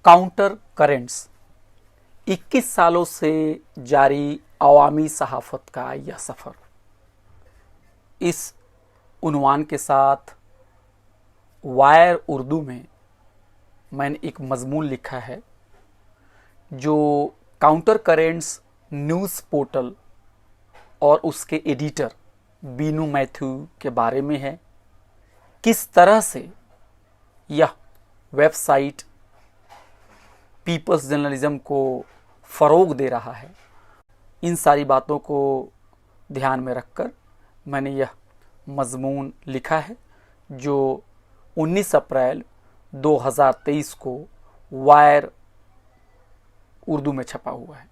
Counter currents 21 सालों से जारी अवामी सहाफ़त का यह सफ़र, इस उन्वान के साथ वायर उर्दू में मैंने एक मजमून लिखा है जो काउंटर करेंट्स न्यूज़ पोर्टल और उसके एडिटर बीनू मैथ्यू के बारे में है। किस तरह से यह वेबसाइट पीपल्स जर्नलिज्म को फ़रोग दे रहा है, इन सारी बातों को ध्यान में रखकर मैंने यह मजमून लिखा है जो 19 अप्रैल 2023 को वायर उर्दू में छपा हुआ है।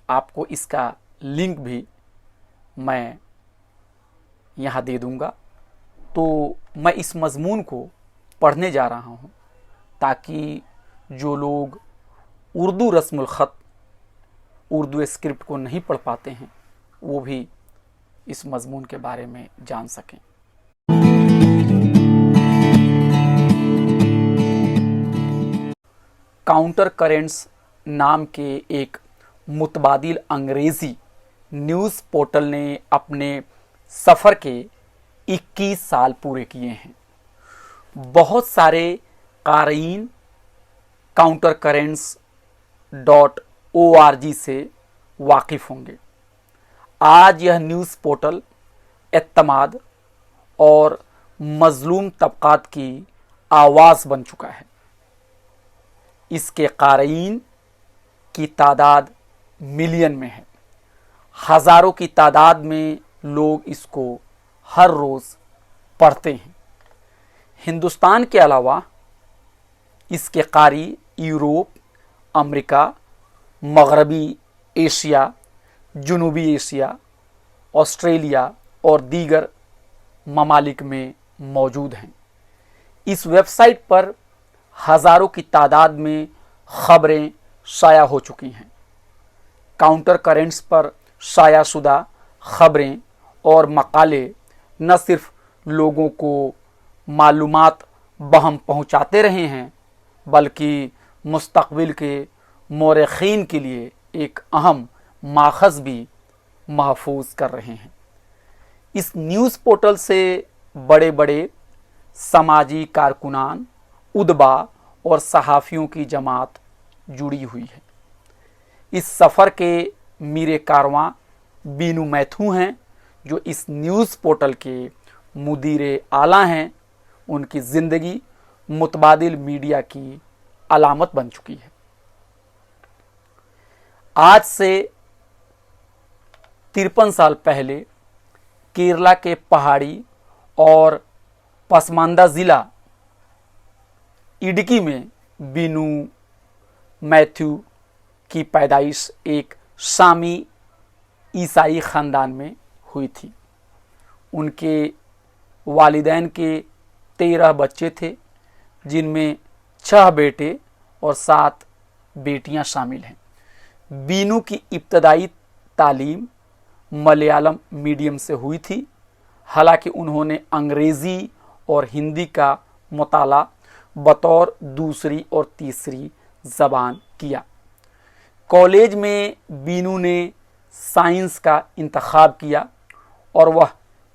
आपको इसका लिंक भी मैं यहाँ दे दूँगा। तो मैं इस मजमून को पढ़ने जा रहा हूँ ताकि जो लोग उर्दू रस्मुल ख़त, उर्दू स्क्रिप्ट को नहीं पढ़ पाते हैं, वो भी इस मजमून के बारे में जान सकें। काउंटर करेंट्स नाम के एक मुतबादिल अंग्रेज़ी न्यूज़ पोर्टल ने अपने सफ़र के 21 साल पूरे किए हैं। बहुत सारे क़ारीन काउंटर करेंट्स .org से वाकिफ़ होंगे। आज यह न्यूज़ पोर्टल एतमाद और मज़लूम तबक़ात की आवाज़ बन चुका है। इसके क़ारीन की तादाद मिलियन में है। हज़ारों की तादाद में लोग इसको हर रोज़ पढ़ते हैं। हिंदुस्तान के अलावा इसके कारी यूरोप, अमेरिका, मगरबी एशिया, जनूबी एशिया, ऑस्ट्रेलिया और दीगर ममालिक में मौजूद हैं। इस वेबसाइट पर हज़ारों की तादाद में ख़बरें शाया हो चुकी हैं। काउंटर करेंट्स पर शायाशुदा ख़बरें और मकाले न सिर्फ लोगों को मालूमात बहम पहुँचाते रहे हैं, बल्कि मुस्तक़बिल के मौरख़ीन के लिए एक अहम माख़ज़ भी महफूज कर रहे हैं। इस न्यूज़ पोर्टल से बड़े बड़े समाजी कारकुनान, उदबा और सहाफ़ियों की जमात जुड़ी हुई है। इस सफ़र के मीरे कारवां बीनू मैथ्यू हैं जो इस न्यूज़ पोर्टल के मुदीर आला हैं। उनकी ज़िंदगी मुतबादिल मीडिया की अलामत बन चुकी है। आज से 53 साल पहले केरला के पहाड़ी और पसमानदा ज़िला इडुक्की में बीनू मैथ्यू की पैदाइश एक शामी ईसाई ख़ानदान में हुई थी। उनके वालिदैन के 13 बच्चे थे, जिनमें 6 बेटे और 7 बेटियां शामिल हैं। बीनू की इब्तदाई तालीम मलयालम मीडियम से हुई थी, हालांकि उन्होंने अंग्रेज़ी और हिंदी का मुताला बतौर दूसरी और तीसरी ज़बान किया। कॉलेज में बीनू ने साइंस का इंतखाब किया और वह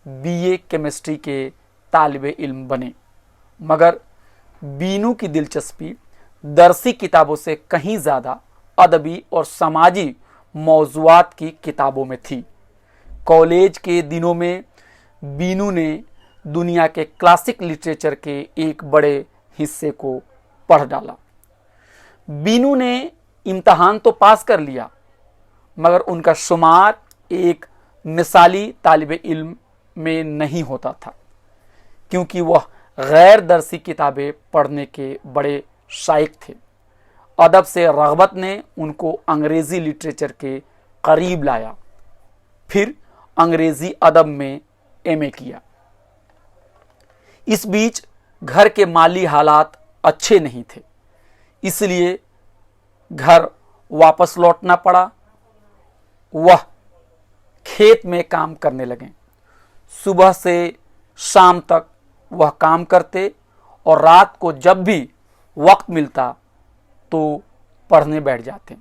बीए केमिस्ट्री के तालिबे इल्म बने, मगर बीनू की दिलचस्पी दरसी किताबों से कहीं ज़्यादा अदबी और समाजी मौज़ूआत की किताबों में थी। कॉलेज के दिनों में बीनू ने दुनिया के क्लासिक लिटरेचर के एक बड़े हिस्से को पढ़ डाला। बीनू ने इम्तहान तो पास कर लिया, मगर उनका शुमार एक मिसाली तालिबे इल्म में नहीं होता था, क्योंकि वह गैर दरसी किताबें पढ़ने के बड़े शाइक थे। अदब से रग़बत ने उनको अंग्रेज़ी लिटरेचर के करीब लाया। फिर अंग्रेज़ी अदब में एमए किया। इस बीच घर के माली हालात अच्छे नहीं थे, इसलिए घर वापस लौटना पड़ा। वह खेत में काम करने लगे। सुबह से शाम तक वह काम करते और रात को जब भी वक्त मिलता तो पढ़ने बैठ जाते।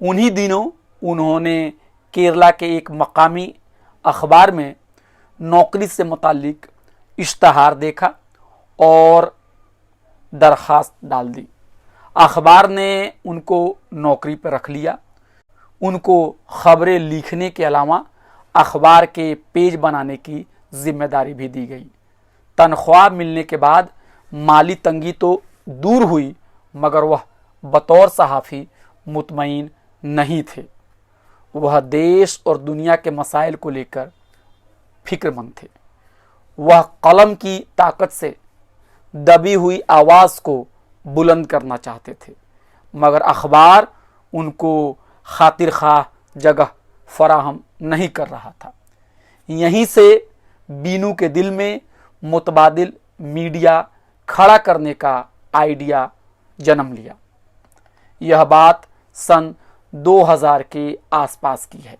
उन्हीं दिनों उन्होंने केरला के एक मकामी अखबार में नौकरी से मुतालिक इश्तहार देखा और दरख्वास्त डाल दी। अखबार ने उनको नौकरी पर रख लिया। उनको खबरें लिखने के अलावा अखबार के पेज बनाने की जिम्मेदारी भी दी गई। तनख्वाह मिलने के बाद माली तंगी तो दूर हुई, मगर वह बतौर सहाफ़ी मुतमईन नहीं थे। वह देश और दुनिया के मसाइल को लेकर फिक्रमंद थे। वह कलम की ताकत से दबी हुई आवाज़ को बुलंद करना चाहते थे, मगर अखबार उनको खातिर खाह जगह फराहम नहीं कर रहा था। यहीं से बीनू के दिल में मुतबादिल मीडिया खड़ा करने का आइडिया जन्म लिया। यह बात सन 2000 के आसपास की है।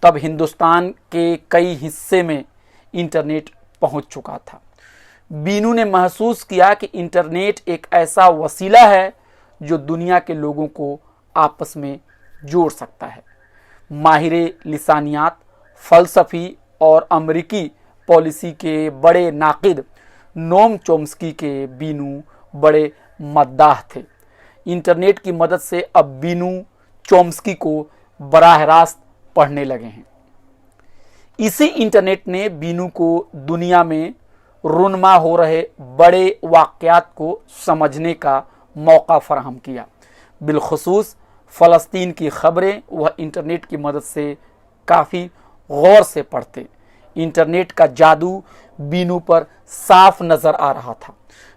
तब हिंदुस्तान के कई हिस्से में इंटरनेट पहुंच चुका था। बीनू ने महसूस किया कि इंटरनेट एक ऐसा वसीला है जो दुनिया के लोगों को आपस में जोड़ सकता है। माहिरे लिसानियात, फ़लसफ़ी और अमरीकी पॉलिसी के बड़े नाक़िद नोम चोम्स्की के बीनू बड़े मद्दाह थे। इंटरनेट की मदद से अब बीनू चोम्स्की को बराह रास्त पढ़ने लगे हैं। इसी इंटरनेट ने बीनू को दुनिया में रुनमा हो रहे बड़े वाक़यात को समझने का मौका फराहम किया। बिलखुसूस फ़लस्तीन की खबरें वह इंटरनेट की मदद से काफ़ी गौर से पढ़ते। इंटरनेट का जादू बीनू पर साफ नज़र आ रहा था।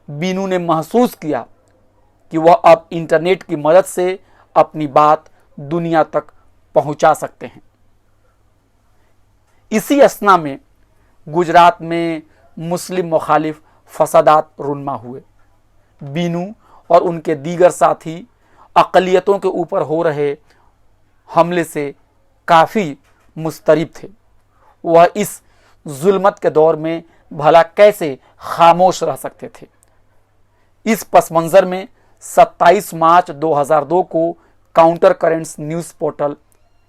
बीनू ने महसूस किया कि वह अब इंटरनेट की मदद से अपनी बात दुनिया तक पहुंचा सकते हैं। इसी असना में गुजरात में मुस्लिम मुखालिफ फसादात रुनमा हुए। बीनू और उनके दीगर साथी अक़लियतों के ऊपर हो रहे हमले से काफ़ी मुस्तरिब थे। वह इस जुल्मत के दौर में भला कैसे खामोश रह सकते थे। इस पस मंज़र में 27 मार्च 2002 को counter currents news portal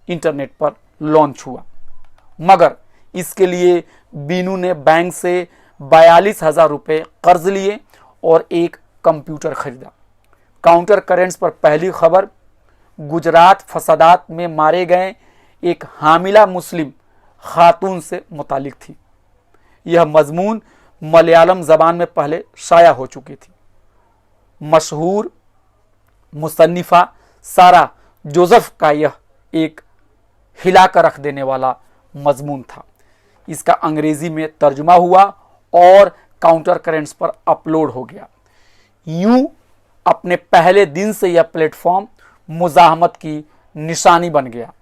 internet पर लॉन्च हुआ, मगर इसके लिए बीनू ने बैंक से 42,000 रुपये कर्ज लिए और एक कंप्यूटर खरीदा। काउंटर करेंट्स पर पहली खबर गुजरात फसादात में मारे गए एक हामिला मुस्लिम खातून से मुतालिक थी। यह मजमून मलयालम ज़बान में पहले शाया हो चुकी थी। मशहूर मुसन्निफ़ा सारा जोसेफ का यह एक हिला कर रख देने वाला मजमून था। इसका अंग्रेज़ी में तर्जुमा हुआ और काउंटर करेंट्स पर अपलोड हो गया। यूं अपने पहले दिन से यह प्लेटफॉर्म मुज़ाहमत की निशानी बन गया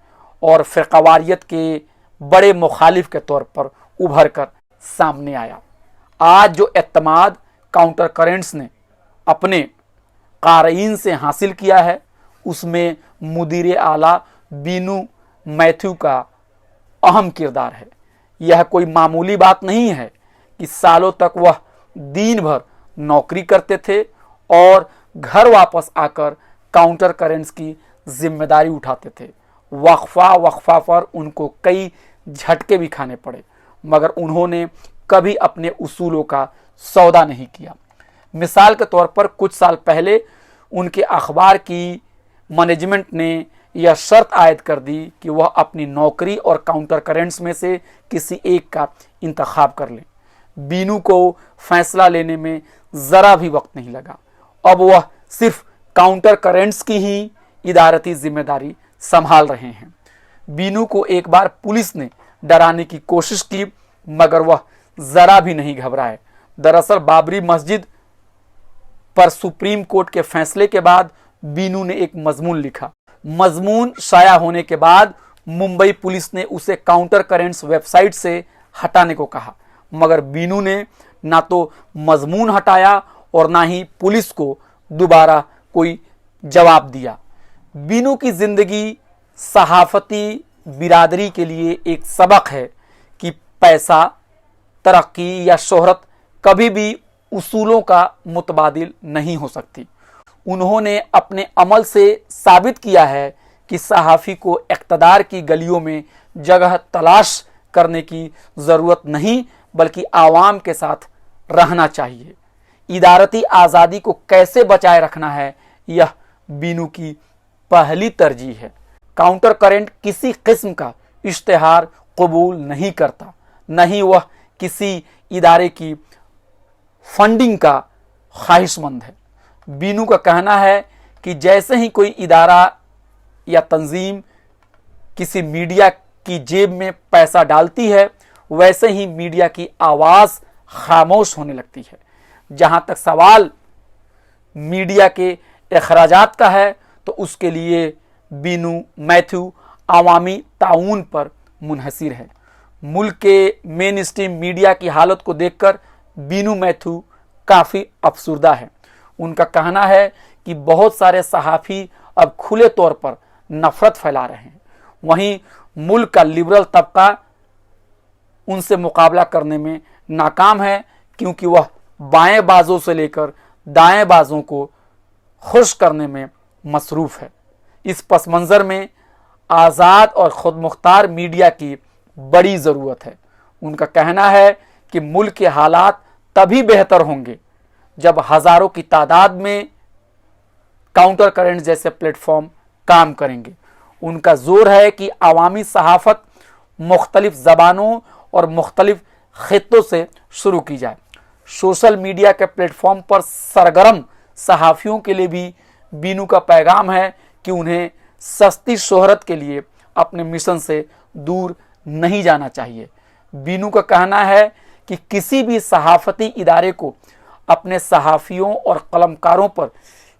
और फ़िरक़ावारियत के बड़े मुखालिफ के तौर पर उभर कर सामने आया। आज जो एतमाद काउंटर करेंट्स ने अपने क़ारीन से हासिल किया है, उसमें मुदीर आला बीनू मैथ्यू का अहम किरदार है। यह कोई मामूली बात नहीं है कि सालों तक वह दिन भर नौकरी करते थे और घर वापस आकर काउंटर करेंट्स की जिम्मेदारी उठाते थे। वक्फा पर उनको कई झटके भी खाने पड़े, मगर उन्होंने कभी अपने उसूलों का सौदा नहीं किया। मिसाल के तौर पर कुछ साल पहले उनके अखबार की मैनेजमेंट ने यह शर्त आयद कर दी कि वह अपनी नौकरी और काउंटर करेंट्स में से किसी एक का इंतखाब कर लें। बीनू को फैसला लेने में ज़रा भी वक्त नहीं लगा। अब वह सिर्फ काउंटर करेंट्स की ही इदारती जिम्मेदारी संभाल रहे हैं। बीनू को एक बार पुलिस ने डराने की कोशिश की, मगर वह ज़रा भी नहीं घबराए। दरअसल बाबरी मस्जिद पर सुप्रीम कोर्ट के फैसले के बाद बीनू ने एक मजमून लिखा। मजमून शाया होने के बाद मुंबई पुलिस ने उसे काउंटर करेंट्स वेबसाइट से हटाने को कहा, मगर बीनू ने ना तो मजमून हटाया और ना ही पुलिस को दोबारा कोई जवाब दिया। बीनू की जिंदगी सहाफती बिरादरी के लिए एक सबक है कि पैसा, तरक्की या शोहरत कभी भी उसूलों का मुतबादिल नहीं हो सकती। उन्होंने अपने अमल से साबित किया है कि सहाफ़ी को इक़्तिदार की गलियों में जगह तलाश करने की ज़रूरत नहीं बल्कि आवाम के साथ रहना चाहिए। इदारती आज़ादी को कैसे बचाए रखना है, यह बीनू की पहली तरजीह है। काउंटर करेंट किसी किस्म का इश्तिहार कबूल नहीं करता, न ही वह किसी इदारे की फंडिंग का ख्वाहिशमंद है। बीनू का कहना है कि जैसे ही कोई इदारा या तंजीम किसी मीडिया की जेब में पैसा डालती है, वैसे ही मीडिया की आवाज़ खामोश होने लगती है। जहाँ तक सवाल मीडिया के अखराजात का है तो उसके लिए बीनू मैथ्यू अवामी ताउन पर मुनहसिर है। मुल्क के मेन स्ट्रीम मीडिया की हालत को देखकर बीनू मैथ्यू काफ़ी अफसुर्दा है। उनका कहना है कि बहुत सारे सहाफ़ी अब खुले तौर पर नफरत फैला रहे हैं, वहीं मुल्क का लिबरल तबका उनसे मुकाबला करने में नाकाम है क्योंकि वह बाएं बाजों से लेकर दाएं बाजों को खुश करने में मसरूफ़ है। इस पस मंज़र में आज़ाद और ख़ुद मुख्तार मीडिया की बड़ी ज़रूरत है। उनका कहना है कि मुल्क के हालात तभी बेहतर होंगे जब हज़ारों की तादाद में काउंटर करेंट जैसे प्लेटफॉर्म काम करेंगे। उनका जोर है कि अवामी सहाफ़त मुख्तलिफ ज़बानों और मुख्तलिफ ख़ित्तों से शुरू की जाए। सोशल मीडिया के प्लेटफॉर्म पर सरगर्म सहाफ़ियों के लिए भी बीनू का पैगाम है कि उन्हें सस्ती शोहरत के लिए अपने मिशन से दूर नहीं जाना चाहिए। बीनू का कहना है कि किसी भी सहाफ़ती इदारे को अपने सहाफ़ियों और कलमकारों पर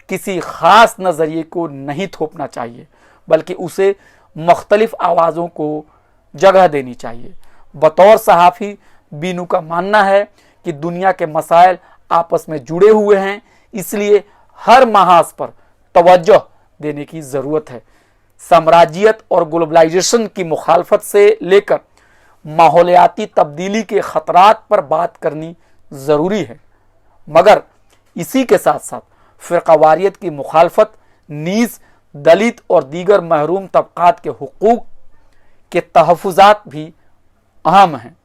किसी ख़ास नज़रिए को नहीं थोपना चाहिए बल्कि उसे मुख्तलिफ आवाज़ों को जगह देनी चाहिए। बतौर सहाफ़ी बीनू का मानना है कि दुनिया के मसाइल आपस में जुड़े हुए हैं, इसलिए हर महाज पर तवज्जो देने की ज़रूरत है। साम्राज्यत और ग्लोबलाइजेशन की मुखालफत से लेकर माहौलियाती तब्दीली के ख़तरात पर बात करनी ज़रूरी है, मगर इसी के साथ साथ फ़िरक़ावारियत की मुखालफत नीज़ दलित और दीगर महरूम तबक़ात के हुकूक़ के तहफ़्फ़ुज़ात भी अहम हैं।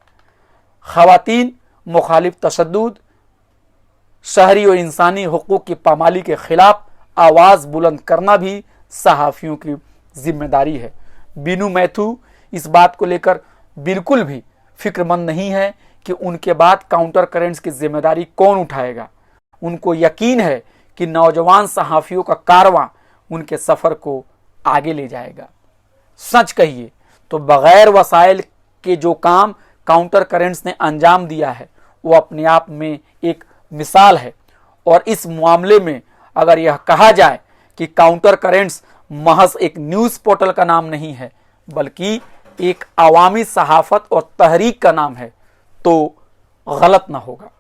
ख़वातीन मुखालिफ तशद्दुद, शहरी और इंसानी हुकूक़ की पामाली के ख़िलाफ़ आवाज़ बुलंद करना भी सहाफ़ियों की ज़िम्मेदारी है। बीनू मैथ्यू इस बात को लेकर बिल्कुल भी फ़िक्रमंद नहीं है कि उनके बाद काउंटर करेंट्स की ज़िम्मेदारी कौन उठाएगा। उनको यकीन है कि नौजवान सहाफ़ियों का कारवां उनके सफ़र को आगे ले जाएगा। सच कहिए तो बग़ैर वसाइल के जो काम काउंटर करेंट्स ने अंजाम दिया है वो अपने आप में एक मिसाल है, और इस मामले में अगर यह कहा जाए कि काउंटर करेंट्स महज एक न्यूज़ पोर्टल का नाम नहीं है बल्कि एक अवामी सहाफ़त और तहरीक का नाम है तो गलत ना होगा।